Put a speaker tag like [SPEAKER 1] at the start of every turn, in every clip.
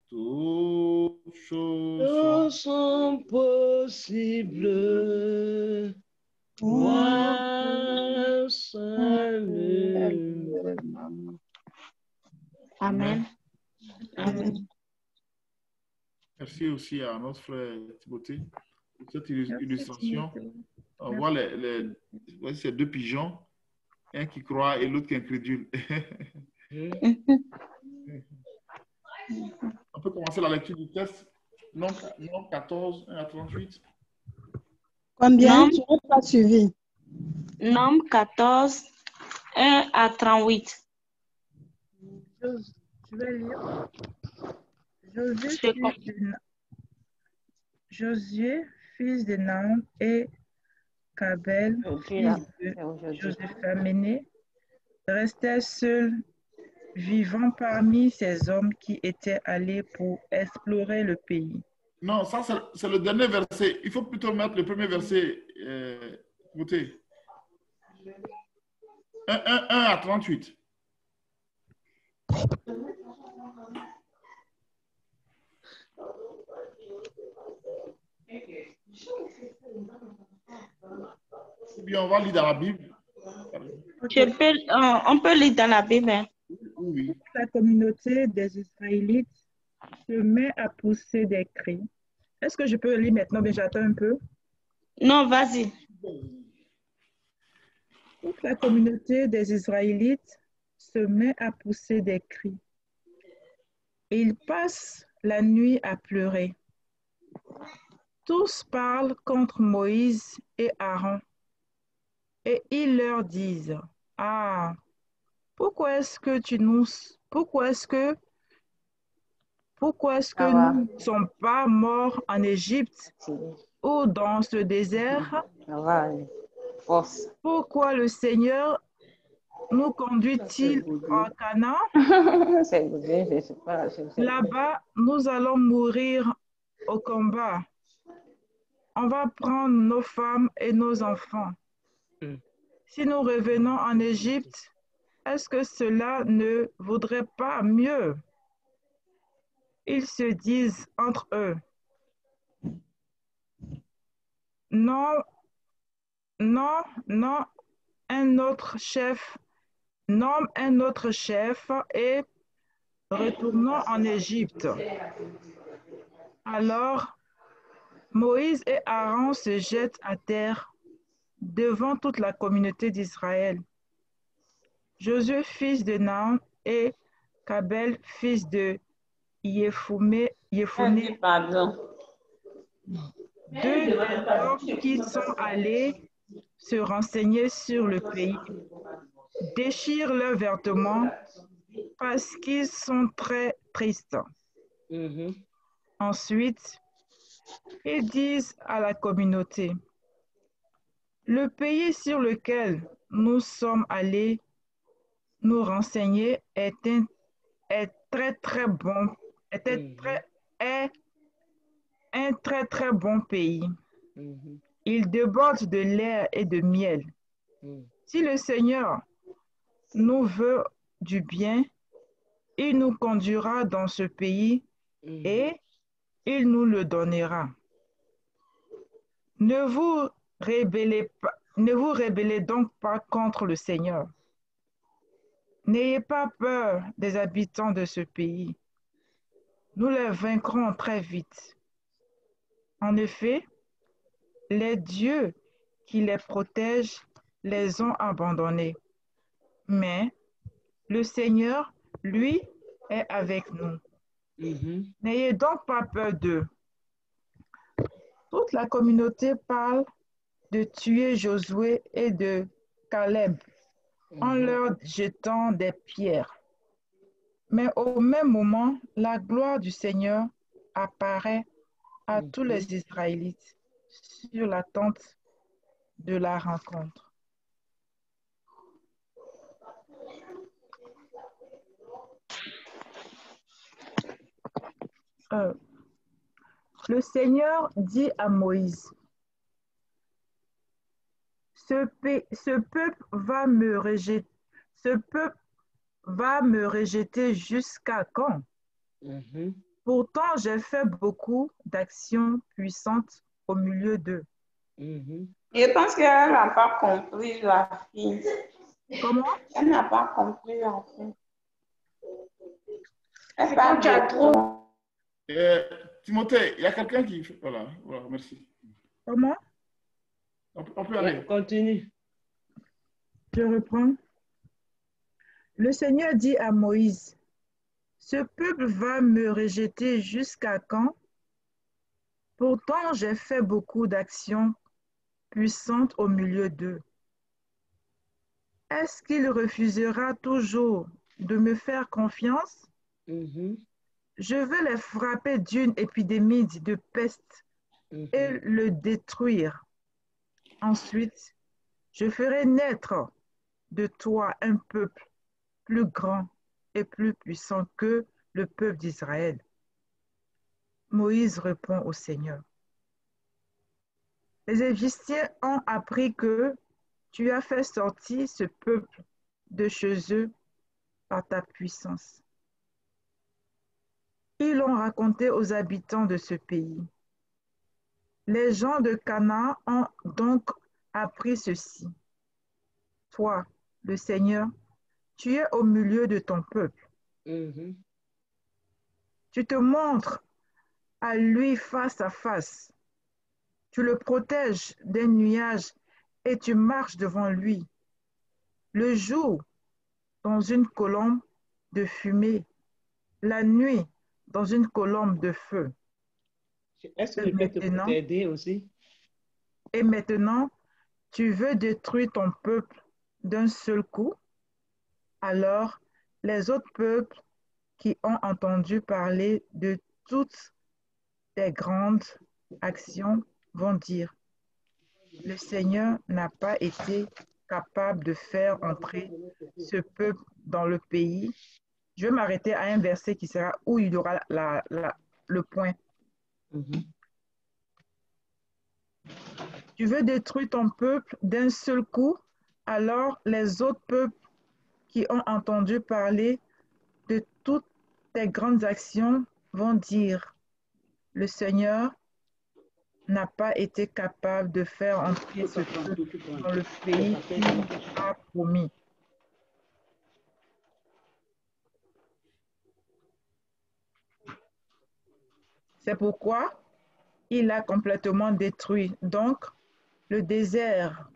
[SPEAKER 1] Toutes choses
[SPEAKER 2] Tout
[SPEAKER 1] sont
[SPEAKER 2] sont possibles. Toi seul.
[SPEAKER 3] Amen.
[SPEAKER 2] Amen.
[SPEAKER 1] Merci aussi à notre frère Timothée pour cette
[SPEAKER 4] Merci,
[SPEAKER 1] illustration.
[SPEAKER 4] Timothée.
[SPEAKER 1] On voit ces deux pigeons, un qui croit et l'autre qui est incrédule. On peut commencer la lecture du texte. Nombre 14, 1 à 38.
[SPEAKER 3] Nombre,
[SPEAKER 5] Combien? Tu n'as pas suivi.
[SPEAKER 3] Nombre 14, 1 à 38.
[SPEAKER 4] Je vais lire. Josué,
[SPEAKER 3] Je com-
[SPEAKER 4] fils de Josué, fils de Naam, et Kabel, fils de Joséph-Améné, restaient seuls, vivant parmi ces hommes qui étaient allés pour explorer le pays.
[SPEAKER 1] Non, ça c'est le dernier verset. Il faut plutôt mettre le premier verset. Écoutez. 1 à 38. Ou bien on va lire dans la Bible.
[SPEAKER 4] Ok.
[SPEAKER 3] on peut lire dans la Bible. Hein.
[SPEAKER 1] Oui.
[SPEAKER 4] La communauté des Israélites se met à pousser des cris. Est-ce que je peux lire maintenant? Mais j'attends un peu.
[SPEAKER 3] Non, vas-y.
[SPEAKER 4] Toute la communauté des Israélites se met à pousser des cris. Ils passent la nuit à pleurer. Tous parlent contre Moïse et Aaron et ils leur disent, « Ah, pourquoi est-ce que nous ne sommes pas morts en Égypte ou dans ce désert? Pourquoi le Seigneur nous conduit-il en Canaan? Là-bas, nous allons mourir au combat. On va prendre nos femmes et nos enfants. Si nous revenons en Égypte, est-ce que cela ne vaudrait pas mieux? » Ils se disent entre eux, « Non, non, non, un autre chef, nomme un autre chef et retournons en Égypte. » Alors, Moïse et Aaron se jettent à terre devant toute la communauté d'Israël. Josué, fils de Naam, et Kabel, fils de Yéphoné, deux des hommes qui sont allés se renseigner sur le pays, déchirent leurs vêtements parce qu'ils sont très tristes. Ensuite, ils disent à la communauté, « Le pays sur lequel nous sommes allés nous renseigner est un très très bon pays. Il déborde de lait et de miel. Si le Seigneur nous veut du bien, il nous conduira dans ce pays et il nous le donnera. Ne vous rebellez donc pas contre le Seigneur. N'ayez pas peur des habitants de ce pays. Nous les vaincrons très vite. En effet, les dieux qui les protègent les ont abandonnés. Mais le Seigneur, lui, est avec nous. N'ayez donc pas peur d'eux. » Toute la communauté parle de tuer Josué et de Caleb en leur jetant des pierres. Mais au même moment, la gloire du Seigneur apparaît à tous les Israélites sur la tente de la rencontre. Le Seigneur dit à Moïse, « Ce peuple va me rejeter jusqu'à quand? Pourtant, j'ai fait beaucoup d'actions puissantes au milieu d'eux.
[SPEAKER 3] Je pense qu'elle n'a pas compris la fille.
[SPEAKER 4] Comment?
[SPEAKER 3] Elle n'a pas compris la fille. Elle
[SPEAKER 4] C'est
[SPEAKER 3] parle
[SPEAKER 4] quand tu as
[SPEAKER 3] trop.
[SPEAKER 1] Timothée, il y a quelqu'un qui... Voilà, voilà, merci.
[SPEAKER 4] Comment?
[SPEAKER 1] On peut aller.
[SPEAKER 2] Continue.
[SPEAKER 4] Je reprends. Le Seigneur dit à Moïse, ce peuple va me rejeter jusqu'à quand? Pourtant, j'ai fait beaucoup d'actions puissantes au milieu d'eux. Est-ce qu'il refusera toujours de me faire confiance? Je vais les frapper d'une épidémie de peste et le détruire. Ensuite, je ferai naître de toi un peuple plus grand et plus puissant que le peuple d'Israël. Moïse répond au Seigneur. Les Égyptiens ont appris que tu as fait sortir ce peuple de chez eux par ta puissance. Ils l'ont raconté aux habitants de ce pays. Les gens de Canaan ont donc appris ceci. Toi, le Seigneur, tu es au milieu de ton peuple. Tu te montres à lui face à face. Tu le protèges des nuages et tu marches devant lui. Le jour, dans une colombe de fumée, la nuit, dans une colombe de feu.
[SPEAKER 2] Est-ce que je peux t'aider aussi?
[SPEAKER 4] Et maintenant, tu veux détruire ton peuple d'un seul coup? Alors, les autres peuples qui ont entendu parler de toutes tes grandes actions vont dire, le Seigneur n'a pas été capable de faire entrer ce peuple dans le pays. Je vais m'arrêter à un verset qui sera où il y aura le point. Tu veux détruire ton peuple d'un seul coup, alors les autres peuples qui ont entendu parler de toutes tes grandes actions vont dire, le Seigneur n'a pas été capable de faire entrer ce peuple dans le pays qu'il a promis. C'est pourquoi il a complètement détruit donc le désert,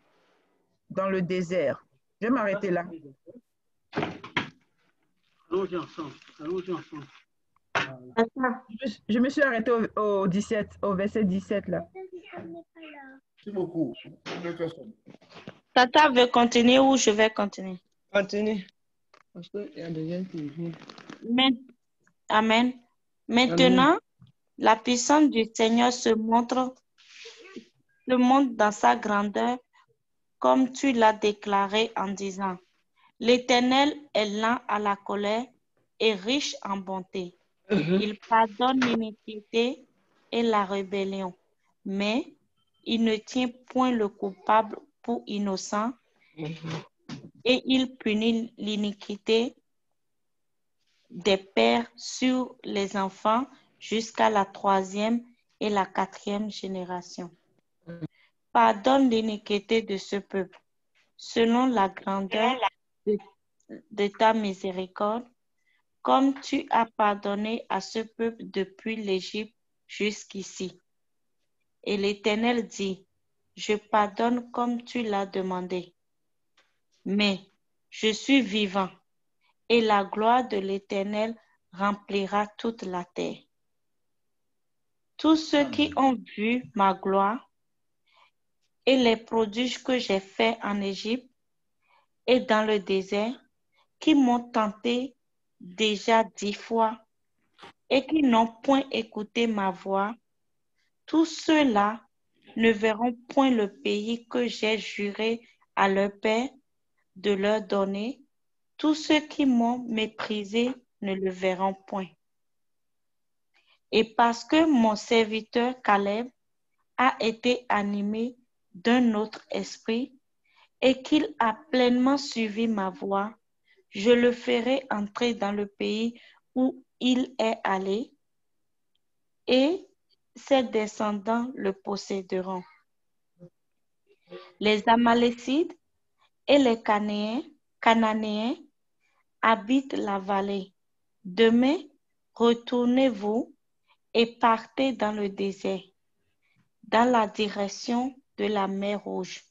[SPEAKER 4] dans le désert. Je vais m'arrêter là.
[SPEAKER 2] Allons-y ensemble.
[SPEAKER 4] Je me suis arrêtée au 17, au verset 17 là.
[SPEAKER 1] Merci beaucoup.
[SPEAKER 3] Tata veut continuer ou je vais continuer?
[SPEAKER 2] Continue. Parce qu'il y a des gens qui viennent.
[SPEAKER 3] Amen. Maintenant, la puissance du Seigneur se montre dans sa grandeur, comme tu l'as déclaré en disant, l'Éternel est lent à la colère et riche en bonté. Il pardonne l'iniquité et la rébellion, mais il ne tient point le coupable pour innocent et il punit l'iniquité des pères sur les enfants jusqu'à la 3e et la 4e génération. Pardonne l'iniquité de ce peuple, selon la grandeur de ta miséricorde, comme tu as pardonné à ce peuple depuis l'Égypte jusqu'ici. Et l'Éternel dit, je pardonne comme tu l'as demandé. Mais je suis vivant, et la gloire de l'Éternel remplira toute la terre. Tous ceux qui ont vu ma gloire et les prodiges que j'ai faits en Égypte et dans le désert, qui m'ont tenté déjà 10 fois et qui n'ont point écouté ma voix, tous ceux-là ne verront point le pays que j'ai juré à leur père de leur donner. Tous ceux qui m'ont méprisé ne le verront point. Et parce que mon serviteur Caleb a été animé d'un autre esprit et qu'il a pleinement suivi ma voix, je le ferai entrer dans le pays où il est allé, et ses descendants le posséderont. Les Amalécites et les Cananéens habitent la vallée. Demain, retournez-vous et partez dans le désert, dans la direction de la mer Rouge.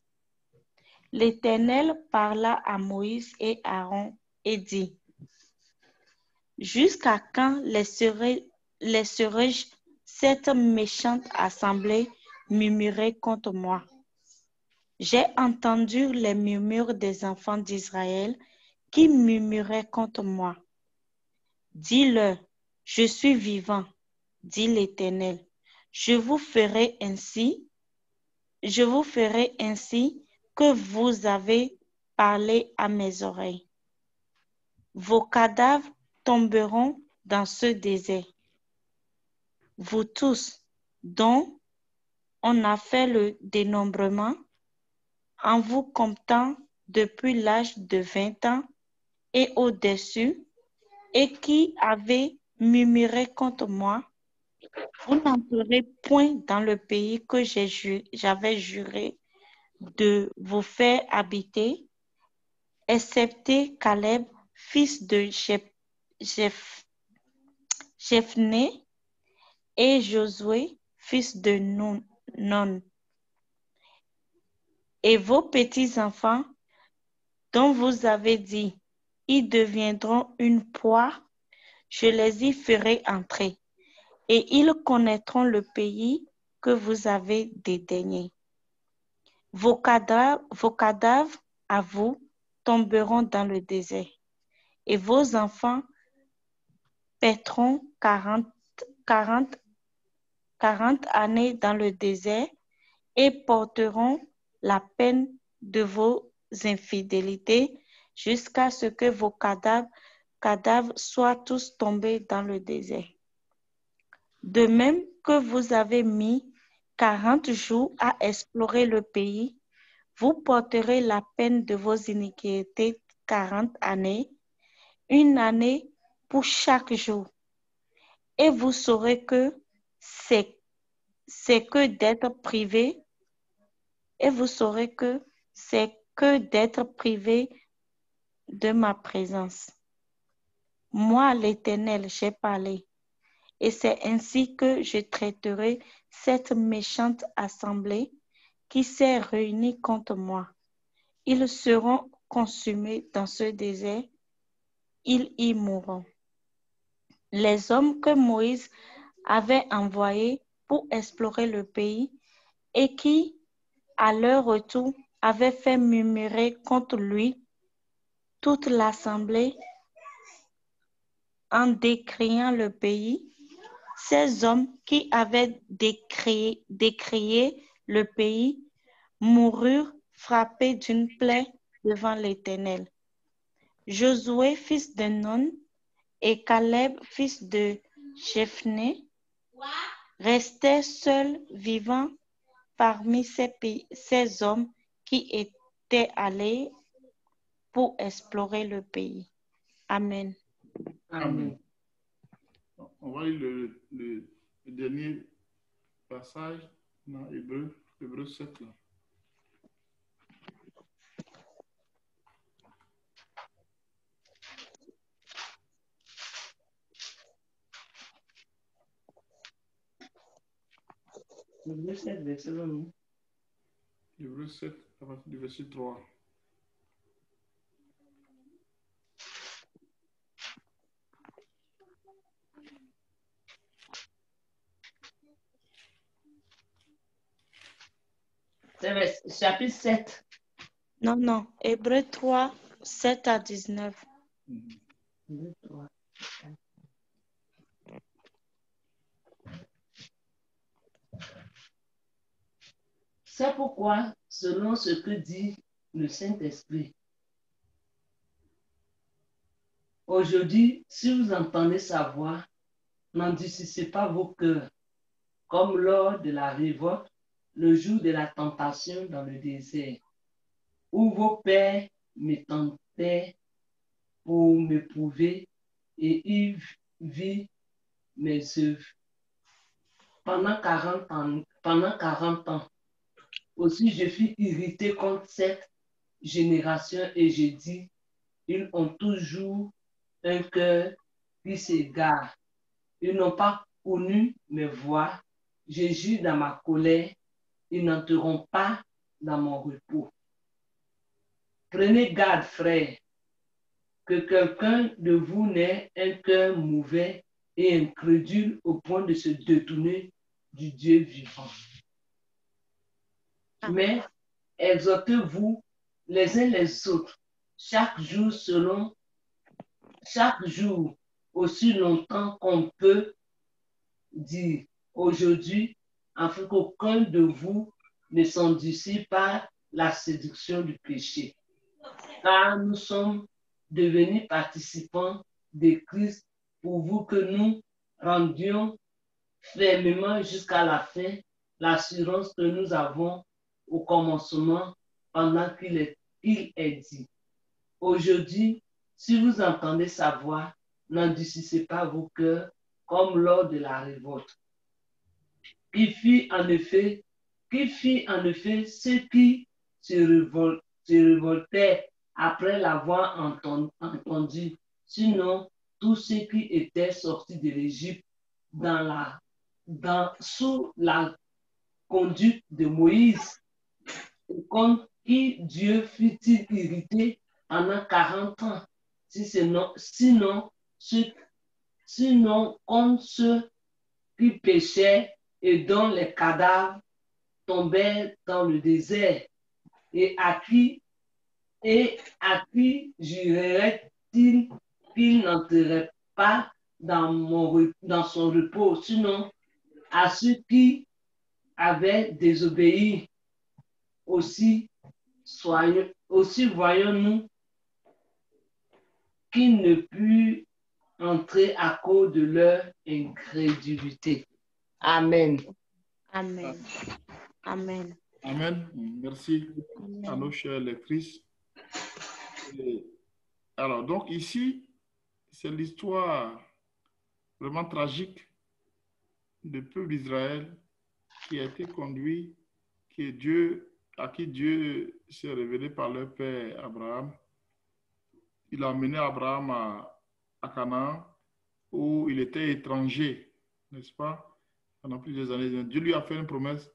[SPEAKER 3] L'Éternel parla à Moïse et Aaron et dit: Jusqu'à quand laisserai-je cette méchante assemblée murmurer contre moi? J'ai entendu les murmures des enfants d'Israël qui murmuraient contre moi. Dis-leur: Je suis vivant, dit l'Éternel. Je vous ferai ainsi que vous avez parlé à mes oreilles. Vos cadavres tomberont dans ce désert. Vous tous, dont on a fait le dénombrement, en vous comptant depuis l'âge de 20 ans et au-dessus, et qui avez murmuré contre moi, vous n'entrerez point dans le pays que j'avais juré de vous faire habiter, excepté Caleb, fils de Jephné, et Josué, fils de Nun. Et vos petits-enfants, dont vous avez dit, ils deviendront une proie, je les y ferai entrer, et ils connaîtront le pays que vous avez dédaigné. Vos cadavres à vous tomberont dans le désert, et vos enfants paîtront 40 années dans le désert et porteront la peine de vos infidélités jusqu'à ce que vos cadavres soient tous tombés dans le désert. De même que vous avez mis 40 jours à explorer le pays, vous porterez la peine de vos iniquités 40 années, une année pour chaque jour. Et vous saurez que c'est que d'être privé, de ma présence. Moi, l'Éternel, j'ai parlé, et c'est ainsi que je traiterai cette méchante assemblée qui s'est réunie contre moi. Ils seront consumés dans ce désert, ils y mourront. Les hommes que Moïse avait envoyés pour explorer le pays et qui, à leur retour, avaient fait murmurer contre lui toute l'assemblée en décriant le pays, ces hommes qui avaient décrié le pays moururent frappés d'une plaie devant l'Éternel. Josué, fils de Nun, et Caleb, fils de Jephné, restaient seuls vivants parmi ces hommes qui étaient allés pour explorer le pays. Amen.
[SPEAKER 1] Amen. On va lire le dernier passage dans Hébreu 7. Là.
[SPEAKER 2] Hébreu 7, verset 1.
[SPEAKER 1] Hébreu 7, à partir du verset 3.
[SPEAKER 2] C'est chapitre 7.
[SPEAKER 3] Non. Hébreu 3, 7 à 19.
[SPEAKER 2] Hébreu 3. C'est pourquoi, selon ce que dit le Saint-Esprit, aujourd'hui, si vous entendez sa voix, n'endurcissez pas vos cœurs, comme lors de la révolte, le jour de la tentation dans le désert, où vos pères me tentaient pour m'éprouver et y virent mes œuvres. pendant 40 ans. Aussi, je fus irrité contre cette génération et j'ai dit, ils ont toujours un cœur qui s'égare. Ils n'ont pas connu mes voies. J'ai juré dans ma colère, ils n'entreront pas dans mon repos. Prenez garde, frères, que quelqu'un de vous n'ait un cœur mauvais et incrédule au point de se détourner du Dieu vivant. Mais exhortez-vous les uns les autres, chaque jour aussi longtemps qu'on peut dire aujourd'hui, afin qu'aucun de vous ne s'endurcisse par la séduction du péché. Car nous sommes devenus participants de Christ pourvu que nous rendions fermement jusqu'à la fin l'assurance que nous avons au commencement pendant qu'il est dit. Aujourd'hui, si vous entendez sa voix, n'endurcissez pas vos cœurs comme lors de la révolte. Qui fit en effet ceux qui se révoltaient après l'avoir entendu, sinon tous ceux qui étaient sortis de l'Égypte sous la conduite de Moïse, et contre qui Dieu fut-il irrité pendant 40 ans, sinon contre ceux qui péchaient et dont les cadavres tombaient dans le désert, et à qui jurerait-il qu'il n'entrerait pas dans son repos, sinon à ceux qui avaient désobéi. Aussi voyons-nous qu'ils ne purent entrer à cause de leur incrédulité. Amen.
[SPEAKER 3] Amen. Amen.
[SPEAKER 1] Amen. Merci
[SPEAKER 3] Amen.
[SPEAKER 1] à nos chers lectrices. Alors, donc ici, c'est l'histoire vraiment tragique du peuple d'Israël qui a été conduit, à qui Dieu s'est révélé par leur père Abraham. Il a amené Abraham à Canaan, où il était étranger, n'est-ce pas, pendant plusieurs années. Dieu lui a fait une promesse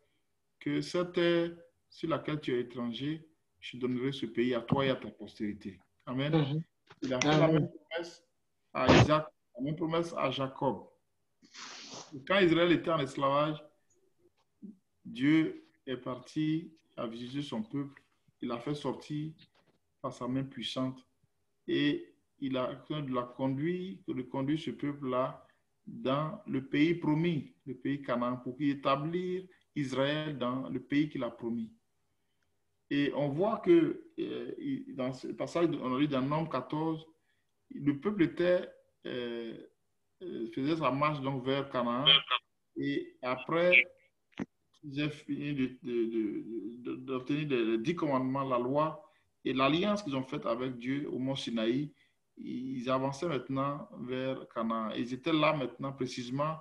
[SPEAKER 1] que cette terre sur laquelle tu es étranger, je donnerai ce pays à toi et à ta postérité. Amen. Il a fait la même promesse à Isaac, la même promesse à Jacob. Et quand Israël était en esclavage, Dieu est parti à visiter son peuple. Il a fait sortir par sa main puissante et il a conduit ce peuple-là dans le pays promis, le pays Canaan, pour établir Israël dans le pays qu'il a promis. Et on voit que dans ce passage, on a lu dans Nombre 14, le peuple faisait sa marche donc vers Canaan. Et après, ils ont fini d'obtenir les 10 commandements, la loi et l'alliance qu'ils ont faite avec Dieu au mont Sinaï. Ils avançaient maintenant vers Canaan. Ils étaient là maintenant précisément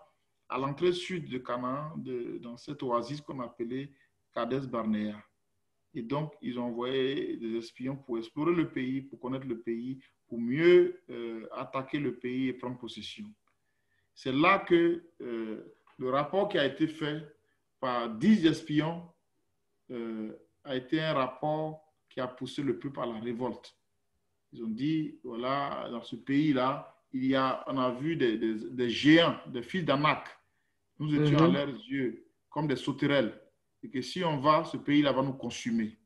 [SPEAKER 1] à l'entrée sud de Canaan, dans cette oasis qu'on appelait Kadesh Barnea. Et donc, ils ont envoyé des espions pour explorer le pays, pour connaître le pays, pour mieux attaquer le pays et prendre possession. C'est là que le rapport qui a été fait par 10 espions a été un rapport qui a poussé le peuple à la révolte. Ils ont dit, voilà, dans ce pays-là, on a vu des géants, des fils d'Anak. Nous étions à leurs yeux comme des sauterelles. Et que si on va, ce pays-là va nous consumer.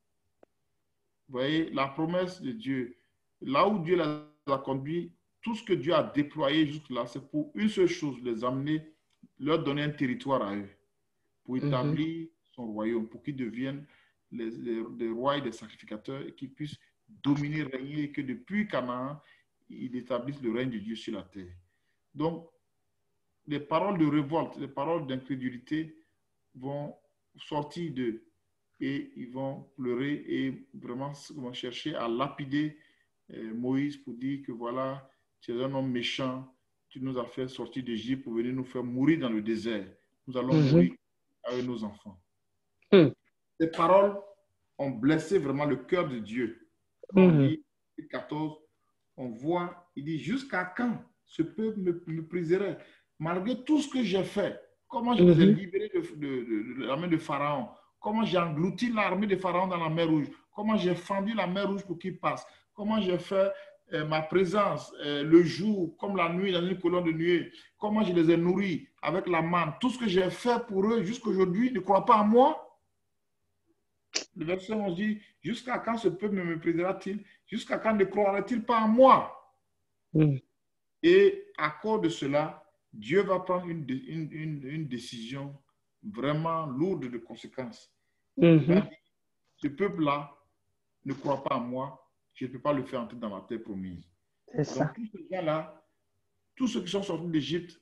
[SPEAKER 1] Vous voyez, la promesse de Dieu, là où Dieu les a conduits, tout ce que Dieu a déployé jusque-là, c'est pour une seule chose, les amener, leur donner un territoire à eux, pour établir son royaume, pour qu'ils deviennent des rois et des sacrificateurs et qu'ils puissent dominer, régner, et que depuis Canaan, ils établissent le règne de Dieu sur la terre. Donc, les paroles de révolte, les paroles d'incrédulité vont sortir d'eux et ils vont pleurer et vraiment vont chercher à lapider Moïse pour dire que voilà, tu es un homme méchant, tu nous as fait sortir d'Égypte pour venir nous faire mourir dans le désert. nous allons mourir avec nos enfants. Ces paroles ont blessé vraiment le cœur de Dieu. Quand on lit 14, on voit, il dit, jusqu'à quand ce peuple me mépriserait, malgré tout ce que j'ai fait, comment je les ai libérés de la main de Pharaon, comment j'ai englouti l'armée de Pharaon dans la mer Rouge, comment j'ai fendu la mer Rouge pour qu'il passe, comment j'ai fait ma présence le jour comme la nuit dans une colonne de nuée, comment je les ai nourris avec la manne, tout ce que j'ai fait pour eux jusqu'à aujourd'hui, ne croient pas en moi. Le verset 11 dit, jusqu'à quand ce peuple me méprisera-t-il? Jusqu'à quand ne croira-t-il pas en moi? Et à cause de cela, Dieu va prendre une décision vraiment lourde de conséquences. Il va dire, ce peuple-là ne croit pas en moi, je ne peux pas le faire entrer dans la terre promise. Donc, tous ces gens-là, tous ceux qui sont sortis d'Égypte,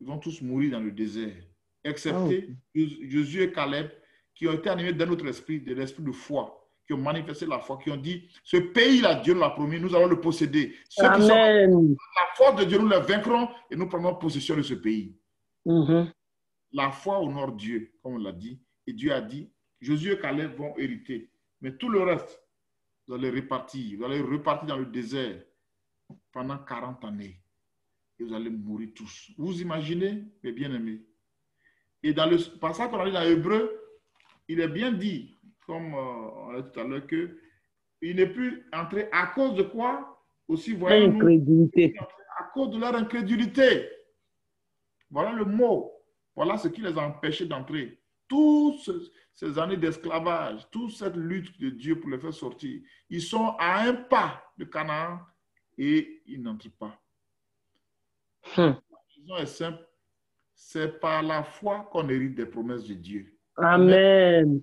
[SPEAKER 1] ils vont tous mourir dans le désert, excepté Josué et Caleb, qui ont été animés d'un autre esprit, de l'esprit de foi, qui ont manifesté la foi, qui ont dit, ce pays-là, Dieu nous l'a promis, nous allons le posséder. Ceux qui sont la force de Dieu, nous les vaincrons et nous prendrons possession de ce pays. La foi honore Dieu, comme on l'a dit, et Dieu a dit, Josué et Caleb vont hériter, mais tout le reste, vous allez repartir dans le désert pendant 40 années et vous allez mourir tous. Vous imaginez, mes bien-aimés? Et dans le passage qu'on a lu dans Hébreu, il est bien dit, comme on a dit tout à l'heure, qu'il n'est plus entré à cause de quoi? Aussi, voyons-nous, à cause de leur incrédulité. Voilà le mot. Voilà ce qui les a empêchés d'entrer. Toutes ces années d'esclavage, toute cette lutte de Dieu pour les faire sortir, ils sont à un pas de Canaan et ils n'entrent pas. La raison est simple, c'est par la foi qu'on hérite des promesses de Dieu.
[SPEAKER 6] Amen.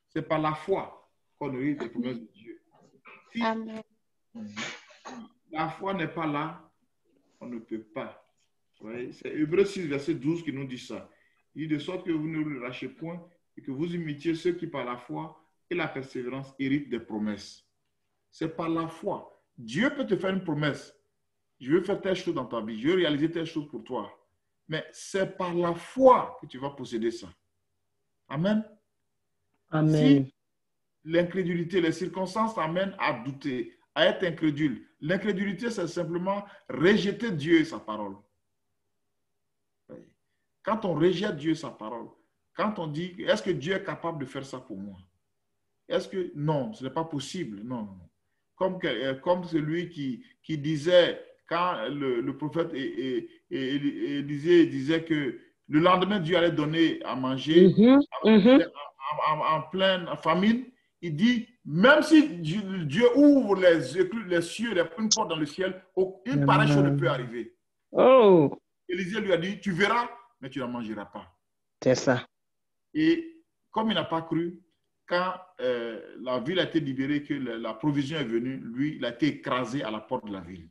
[SPEAKER 1] C'est par la foi qu'on hérite des promesses de Dieu. Si la foi n'est pas là, on ne peut pas. C'est Hébreux 6, verset 12 qui nous dit ça. Il dit de sorte que vous ne le lâchez point et que vous imitiez ceux qui par la foi et la persévérance héritent des promesses. C'est par la foi. Dieu peut te faire une promesse. Je veux faire telle chose dans ta vie. Je veux réaliser telle chose pour toi. Mais c'est par la foi que tu vas posséder ça. Amen.
[SPEAKER 6] Amen.
[SPEAKER 1] Si l'incrédulité, les circonstances t'amènent à douter, à être incrédule. L'incrédulité, c'est simplement rejeter Dieu et sa parole. Quand on rejette Dieu et sa parole, quand on dit, est-ce que Dieu est capable de faire ça pour moi? Est-ce que, non, ce n'est pas possible. Non, non. Comme celui qui disait, quand le prophète disait que le lendemain, Dieu allait donner à manger en pleine famine, il dit, même si Dieu ouvre les cieux, une porte dans le ciel, une pareille chose ne peut arriver. Élisée lui a dit, tu verras, mais tu n'en mangeras pas.
[SPEAKER 6] C'est ça.
[SPEAKER 1] Et comme il n'a pas cru, quand la ville a été libérée, que la provision est venue, lui, il a été écrasé à la porte de la ville.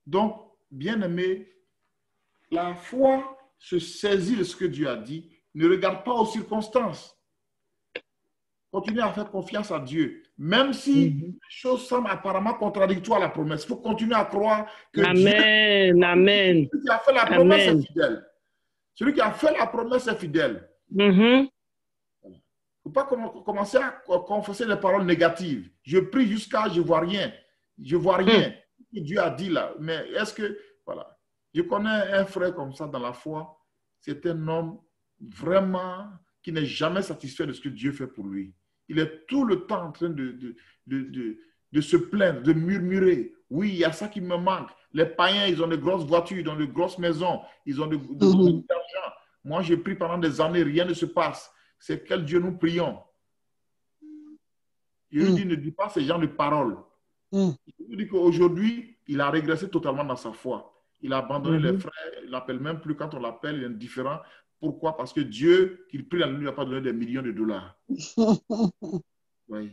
[SPEAKER 1] Donc, bien-aimé, la foi se saisit de ce que Dieu a dit, ne regarde pas aux circonstances. Continue à faire confiance à Dieu. Même si les choses semblent apparemment contradictoires à la promesse, il faut continuer à croire que
[SPEAKER 6] Amen.
[SPEAKER 1] Dieu, celui qui a fait la promesse est fidèle. Celui qui a fait la promesse est fidèle. Il ne faut pas commencer à confesser les paroles négatives. Je prie jusqu'à je ne vois rien. Je ne vois rien. Dieu a dit là. Mais est-ce que, voilà. Je connais un frère comme ça dans la foi. C'est un homme vraiment qui n'est jamais satisfait de ce que Dieu fait pour lui. Il est tout le temps en train de se plaindre, de murmurer. Oui, il y a ça qui me manque. Les païens, ils ont de grosses voitures, ils ont de grosses maisons, ils ont de d'argent. Moi, j'ai pris pendant des années, rien ne se passe. C'est quel Dieu nous prions. Je lui dis, ne dis pas ces gens de paroles. Je lui dis qu'aujourd'hui, il a régressé totalement dans sa foi. Il a abandonné les frères, il n'appelle même plus quand on l'appelle, il est indifférent. Pourquoi? Parce que Dieu, qu'il prie, ne lui a pas donné des millions de dollars. Oui.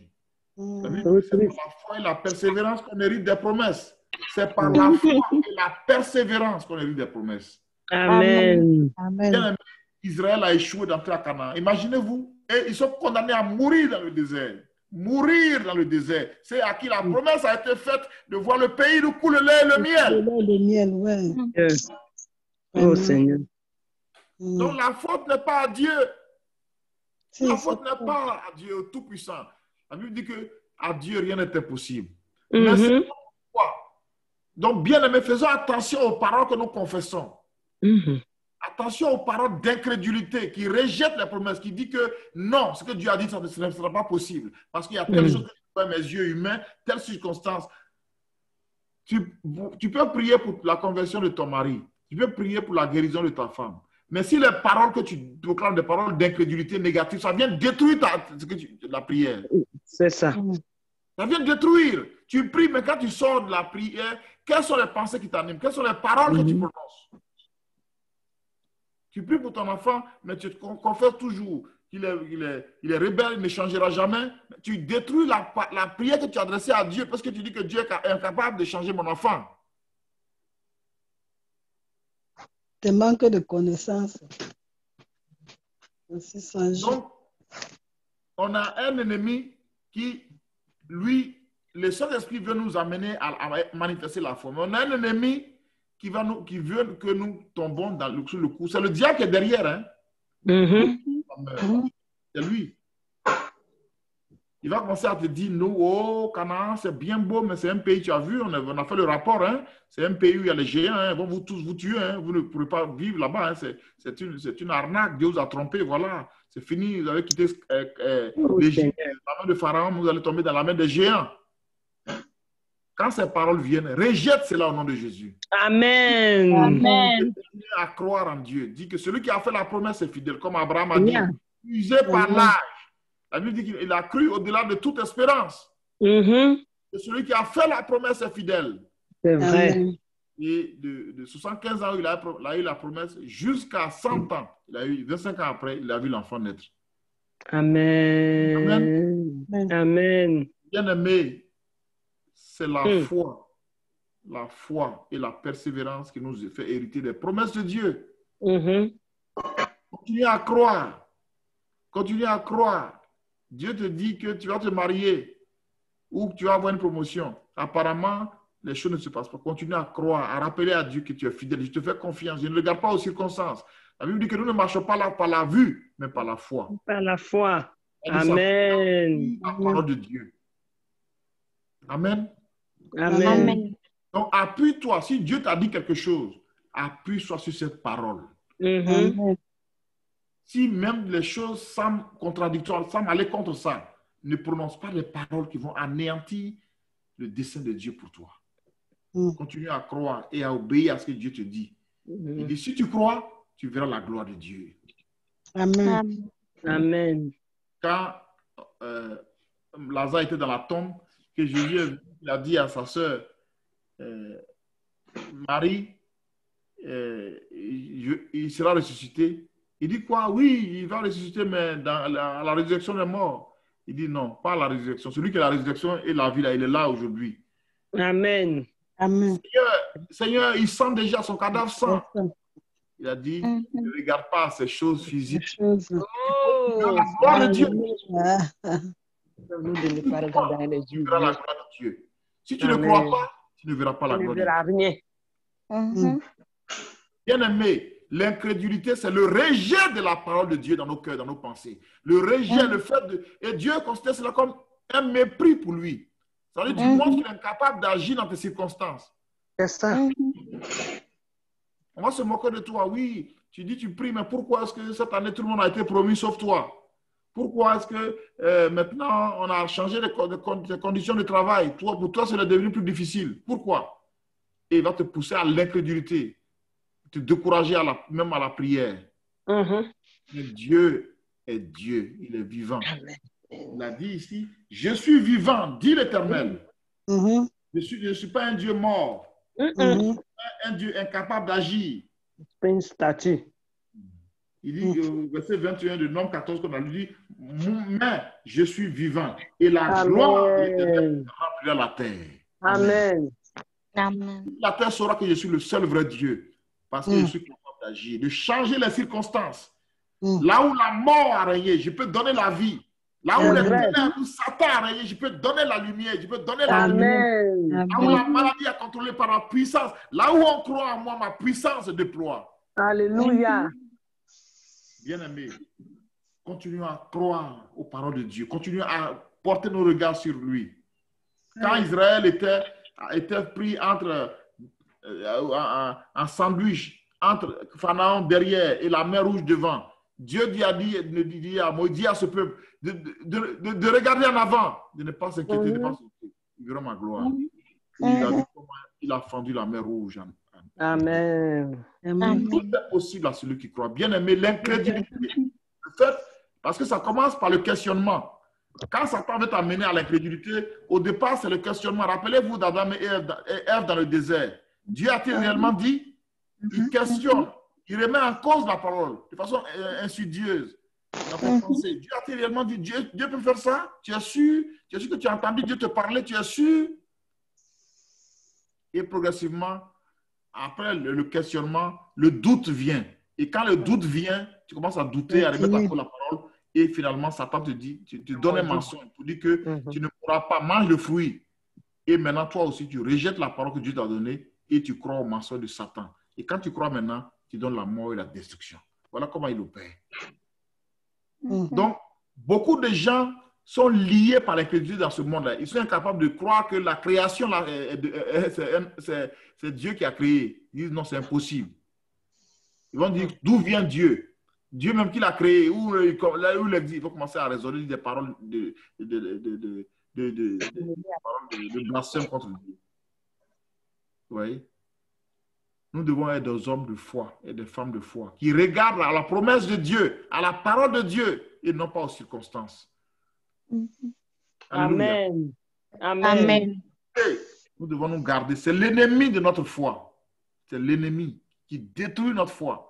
[SPEAKER 1] C'est par la foi et la persévérance qu'on hérite des promesses. C'est par la foi et la persévérance qu'on hérite des promesses.
[SPEAKER 6] Amen.
[SPEAKER 5] Amen.
[SPEAKER 1] Israël a échoué d'entrer à Canaan. Imaginez-vous, et ils sont condamnés à mourir dans le désert. Mourir dans le désert. C'est à qui la promesse a été faite de voir le pays où coule le lait et le miel.
[SPEAKER 5] Le lait et le miel, ouais.
[SPEAKER 6] Oh Seigneur.
[SPEAKER 1] Donc la faute n'est pas à Dieu.
[SPEAKER 5] Si,
[SPEAKER 1] La
[SPEAKER 5] c'est
[SPEAKER 1] faute n'est
[SPEAKER 5] ça.
[SPEAKER 1] pas à Dieu Tout-Puissant. La Bible dit qu'à Dieu, rien n'est impossible. Mais c'est pourquoi. Donc, bien aimé, faisons attention aux paroles que nous confessons. Attention aux paroles d'incrédulité qui rejettent les promesses, qui dit que non, ce que Dieu a dit, ça ne sera pas possible. Parce qu'il y a telle chose que je vois mes yeux humains, telle circonstance. Tu peux prier pour la conversion de ton mari. Tu peux prier pour la guérison de ta femme. Mais si les paroles que tu proclames, des paroles d'incrédulité négative, ça vient détruire la prière.
[SPEAKER 6] C'est ça.
[SPEAKER 1] Ça vient détruire. Tu pries, mais quand tu sors de la prière, quelles sont les pensées qui t'animent? Quelles sont les paroles que tu prononces? Tu pries pour ton enfant, mais tu te confesses toujours qu'il est rebelle, il ne changera jamais. Tu détruis la prière que tu as adressée à Dieu parce que tu dis que Dieu est incapable de changer mon enfant.
[SPEAKER 5] Te manque de connaissances. Aussi sans
[SPEAKER 1] Donc, on a un ennemi qui, lui, le Saint-Esprit veut nous amener à manifester la foi. Mais on a un ennemi qui veut que nous tombons sur le coup. C'est le diable qui est derrière. Hein? C'est lui. Il va commencer à te dire, nous, oh, Canaan, c'est bien beau, mais c'est un pays, tu as vu, on a fait le rapport, hein? C'est un pays où il y a les géants, hein? Ils vont vous tous vous tuer, hein? Vous ne pourrez pas vivre là-bas, hein? C'est une arnaque, Dieu vous a trompé, voilà. C'est fini, vous avez quitté l'Égypte, la main de Pharaon, vous allez tomber dans la main des géants. Quand ces paroles viennent, rejette cela au nom de Jésus.
[SPEAKER 6] Amen.
[SPEAKER 3] Amen.
[SPEAKER 1] Continue à croire en Dieu. Dis que celui qui a fait la promesse est fidèle, comme Abraham a dit, usé par l'âge. La Bible dit qu'il a cru au-delà de toute espérance. Et celui qui a fait la promesse est fidèle.
[SPEAKER 6] C'est vrai.
[SPEAKER 1] Et de 75 ans, il a eu la promesse jusqu'à 100 ans. Il a eu 25 ans après, il a vu l'enfant naître.
[SPEAKER 6] Amen. Amen.
[SPEAKER 1] Bien aimé, c'est la foi et la persévérance qui nous fait hériter des promesses de Dieu. Continue à croire. Continue à croire. Dieu te dit que tu vas te marier ou que tu vas avoir une promotion. Apparemment, les choses ne se passent pas. Continue à croire, à rappeler à Dieu que tu es fidèle. Je te fais confiance. Je ne regarde pas aux circonstances. La Bible dit que nous ne marchons pas là par la vue, mais par la foi.
[SPEAKER 6] Par la foi. Amen.
[SPEAKER 1] La parole de Dieu. Amen.
[SPEAKER 6] Amen.
[SPEAKER 1] Donc, appuie-toi. Si Dieu t'a dit quelque chose, appuie-toi sur cette parole. Si même les choses semblent contradictoires, semblent aller contre ça, ne prononce pas les paroles qui vont anéantir le dessein de Dieu pour toi. Continue à croire et à obéir à ce que Dieu te dit. Il dit, si tu crois, tu verras la gloire de Dieu.
[SPEAKER 5] Amen.
[SPEAKER 6] Amen.
[SPEAKER 1] Quand Lazare était dans la tombe, que Jésus a dit à sa sœur, Marie, il sera ressuscité. Il dit quoi? Oui, il va ressusciter, mais à la résurrection des morts. Il dit non, pas la résurrection. Celui qui est la résurrection et la vie, là, il est là aujourd'hui.
[SPEAKER 6] Amen.
[SPEAKER 5] Amen.
[SPEAKER 1] Seigneur, il sent déjà son cadavre sang. Il a dit, ne regarde pas ces choses physiques. La gloire de Dieu.
[SPEAKER 6] Nous de ne pas regarder les yeux.
[SPEAKER 1] Tu verras la gloire de Dieu. Si tu ne crois pas, tu ne verras pas la gloire de Dieu. Bien aimé, l'incrédulité, c'est le rejet de la parole de Dieu dans nos cœurs, dans nos pensées. Le rejet, le fait de... Et Dieu considère cela comme un mépris pour lui. Ça veut dire que tu montres qu'il est incapable d'agir dans tes circonstances.
[SPEAKER 6] C'est ça.
[SPEAKER 1] On va se moquer de toi. Oui, tu dis tu pries, mais pourquoi est-ce que cette année tout le monde a été promu sauf toi? Pourquoi est-ce que maintenant on a changé les conditions de travail? Pour toi, c'est devenu plus difficile. Pourquoi? Et il va te pousser à l'incrédulité, te décourager même à la prière. Mais Dieu est Dieu, il est vivant. Il a dit ici, je suis vivant, dit l'Éternel. Je ne suis pas un Dieu mort. Un Dieu incapable d'agir.
[SPEAKER 6] Pas une statue.
[SPEAKER 1] Il dit, verset 21 de Nombre 14, comme on lui dit, mais je suis vivant et la gloire remplira la terre.
[SPEAKER 6] Amen.
[SPEAKER 3] Amen.
[SPEAKER 1] La terre saura que je suis le seul vrai Dieu parce que je suis capable d'agir, de changer les circonstances. Là où la mort a régné, je peux donner la vie. Là où les ténèbres, où Satan a régné, je peux donner la lumière, je peux donner la lumière. Là où la maladie est contrôlée par la puissance, là où on croit en moi, ma puissance se déploie.
[SPEAKER 6] Alléluia.
[SPEAKER 1] Bien-aimés, continuons à croire aux paroles de Dieu. Continuons à porter nos regards sur lui. Quand Israël était pris entre un sandwich entre Pharaon derrière et la mer Rouge devant, Dieu dit à Moïse, dit à ce peuple de regarder en avant, de ne pas s'inquiéter, de ne pas s'inquiéter. Il verra ma gloire. Il a dit comment il a fendu la mer Rouge.
[SPEAKER 6] Amen.
[SPEAKER 1] Tout est possible à celui qui croit. Bien aimé, l'incrédulité. Le fait, parce que ça commence par le questionnement. Quand Satan veut t'amener à l'incrédulité, au départ, c'est le questionnement. Rappelez-vous d'Adam et Ève dans le désert. Dieu a-t-il réellement dit? Il questionne. Il remet en cause la parole de façon insidieuse. Dieu a-t-il réellement dit? Dieu peut faire ça? Tu es sûr? Tu es sûr que tu as entendu Dieu te parler? Tu es sûr? Et progressivement, après le questionnement, le doute vient. Et quand le doute vient, tu commences à douter, à remettre en cause la parole. Et finalement, Satan te dit, tu te donnes un mensonge pour dire que tu ne pourras pas manger le fruit. Et maintenant, toi aussi, tu rejettes la parole que Dieu t'a donnée et tu crois au mensonge de Satan. Et quand tu crois maintenant, tu donnes la mort et la destruction. Voilà comment il opère. Donc, beaucoup de gens sont liés par l'incrédulité dans ce monde-là. Ils sont incapables de croire que la création, c'est Dieu qui a créé. Ils disent non, c'est impossible. Ils vont dire d'où vient Dieu? Dieu même qui l'a créé, il faut commencer à raisonner des paroles de blasphème contre Dieu. Vous voyez? Nous devons être des hommes de foi et des femmes de foi qui regardent à la promesse de Dieu, à la parole de Dieu et non pas aux circonstances. Alléluia.
[SPEAKER 6] Amen.
[SPEAKER 3] Amen.
[SPEAKER 1] Nous devons nous garder. C'est l'ennemi de notre foi. C'est l'ennemi qui détruit notre foi.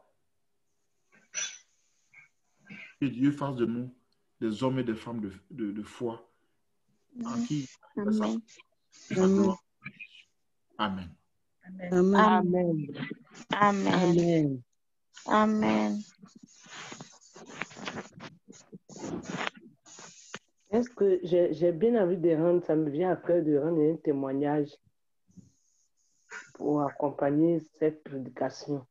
[SPEAKER 1] Que Dieu fasse de nous des hommes et des femmes de foi en qui
[SPEAKER 3] Amen.
[SPEAKER 1] Amen.
[SPEAKER 6] Amen.
[SPEAKER 3] Amen. Amen.
[SPEAKER 6] Est-ce que j'ai bien envie de rendre, ça me vient à cœur de rendre un témoignage pour accompagner cette prédication.